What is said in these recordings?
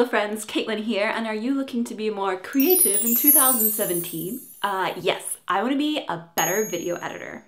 Hello friends, Caitlin here, and are you looking to be more creative in 2017? Yes, I want to be a better video editor.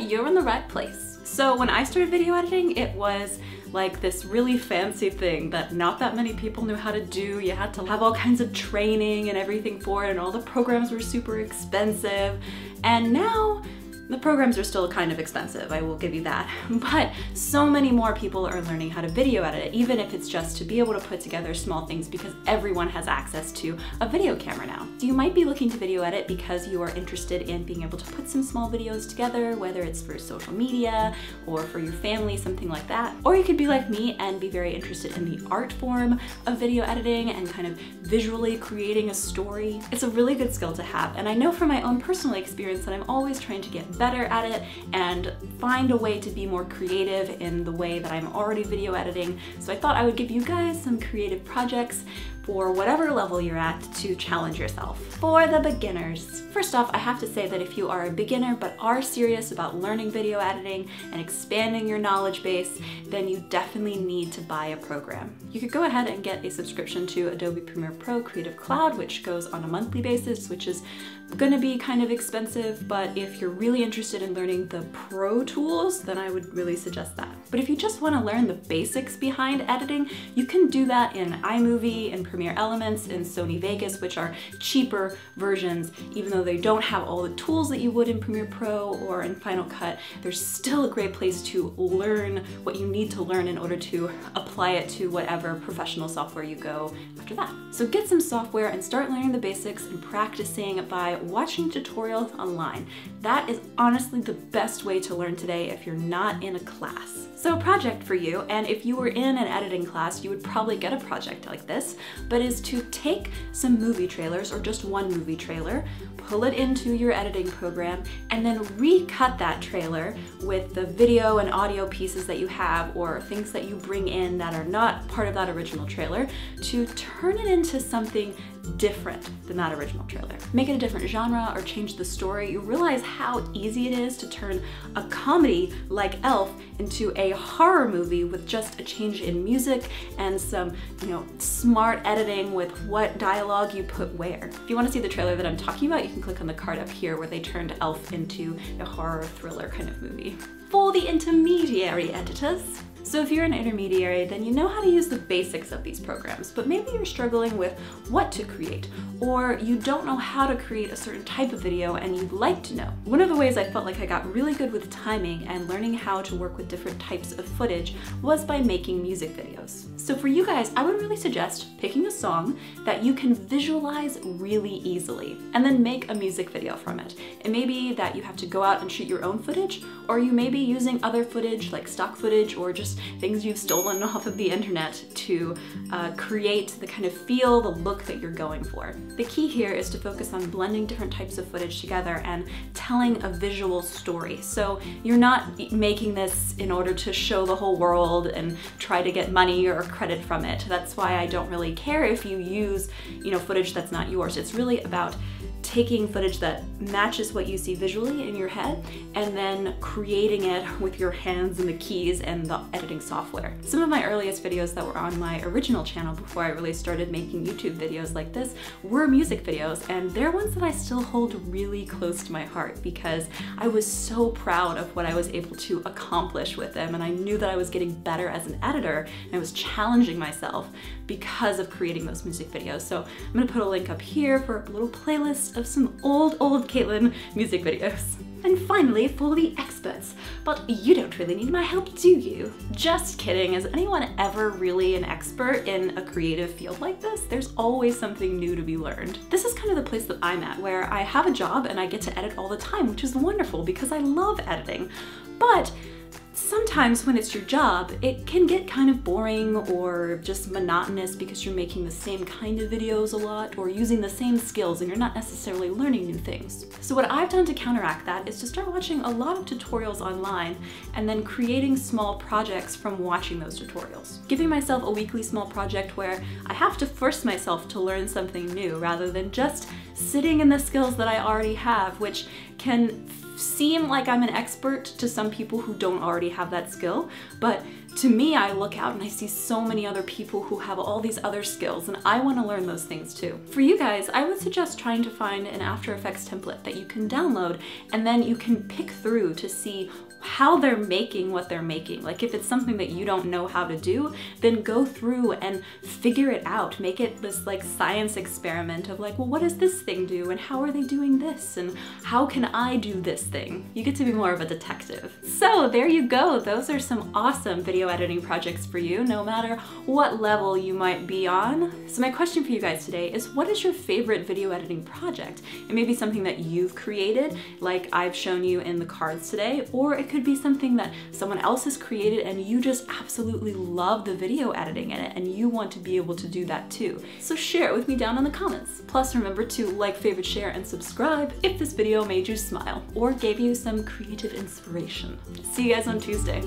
You're in the right place. So when I started video editing, it was like this really fancy thing that not that many people knew how to do. You had to have all kinds of training and everything for it, and all the programs were super expensive. And now, the programs are still kind of expensive, I will give you that, but so many more people are learning how to video edit, even if it's just to be able to put together small things because everyone has access to a video camera now. So you might be looking to video edit because you are interested in being able to put some small videos together, whether it's for social media or for your family, something like that. Or you could be like me and be very interested in the art form of video editing and kind of visually creating a story. It's a really good skill to have, and I know from my own personal experience that I'm always trying to get better at it and find a way to be more creative in the way that I'm already video editing. So I thought I would give you guys some creative projects for whatever level you're at to challenge yourself. For the beginners. First off, I have to say that if you are a beginner but are serious about learning video editing and expanding your knowledge base, then you definitely need to buy a program. You could go ahead and get a subscription to Adobe Premiere Pro Creative Cloud, which goes on a monthly basis, which is gonna be kind of expensive, but if you're really interested in learning the pro tools, then I would really suggest that. But if you just wanna learn the basics behind editing, you can do that in iMovie and Premiere Elements and Sony Vegas, which are cheaper versions. Even though they don't have all the tools that you would in Premiere Pro or in Final Cut, they're still a great place to learn what you need to learn in order to apply it to whatever professional software you go after that. So get some software and start learning the basics and practicing by watching tutorials online. That is honestly the best way to learn today if you're not in a class. So a project for you, and if you were in an editing class, you would probably get a project like this, but is to take some movie trailers or just one movie trailer, pull it into your editing program, and then recut that trailer with the video and audio pieces that you have or things that you bring in that are not part of that original trailer to turn it into something different than that original trailer. Make it a different genre or change the story. You realize how easy it is to turn a comedy like Elf into a horror movie with just a change in music and some, smart editing with what dialogue you put where. If you want to see the trailer that I'm talking about, you can click on the card up here where they turned Elf into a horror thriller kind of movie. For the intermediary editors, so if you're an intermediary, then you know how to use the basics of these programs, but maybe you're struggling with what to create, or you don't know how to create a certain type of video and you'd like to know. One of the ways I felt like I got really good with timing and learning how to work with different types of footage was by making music videos. So for you guys, I would really suggest picking a song that you can visualize really easily and then make a music video from it. It may be that you have to go out and shoot your own footage, or you may be using other footage like stock footage or just things you've stolen off of the internet to create the kind of feel, the look that you're going for. The key here is to focus on blending different types of footage together and telling a visual story. So you're not making this in order to show the whole world and try to get money or credit from it. That's why I don't really care if you use, footage that's not yours. It's really about taking footage that matches what you see visually in your head and then creating it with your hands and the keys and the editing software. Some of my earliest videos that were on my original channel before I really started making YouTube videos like this were music videos, and they're ones that I still hold really close to my heart because I was so proud of what I was able to accomplish with them, and I knew that I was getting better as an editor and I was challenging myself because of creating those music videos. So I'm gonna put a link up here for a little playlist of some old Caitlin music videos. And finally, for the experts. But you don't really need my help, do you? Just kidding. Is anyone ever really an expert in a creative field like this? There's always something new to be learned. This is kind of the place that I'm at, where I have a job and I get to edit all the time, which is wonderful because I love editing. But sometimes when it's your job, it can get kind of boring or just monotonous because you're making the same kind of videos a lot or using the same skills and you're not necessarily learning new things. So what I've done to counteract that is to start watching a lot of tutorials online and then creating small projects from watching those tutorials. Giving myself a weekly small project where I have to force myself to learn something new rather than just sitting in the skills that I already have, which can seem like I'm an expert to some people who don't already have that skill, but to me, I look out and I see so many other people who have all these other skills, and I want to learn those things too. For you guys, I would suggest trying to find an After Effects template that you can download, and then you can pick through to see how they're making what they're making. Like if it's something that you don't know how to do, then go through and figure it out. Make it this like science experiment of like, well, what does this thing do? And how are they doing this? And how can I do this thing? You get to be more of a detective. So there you go. Those are some awesome video editing projects for you, no matter what level you might be on. So my question for you guys today is, what is your favorite video editing project? It may be something that you've created, like I've shown you in the cards today, or it could be something that someone else has created and you just absolutely love the video editing in it and you want to be able to do that too. So share it with me down in the comments. Plus remember to like, favorite, share, and subscribe if this video made you smile or gave you some creative inspiration. See you guys on Tuesday.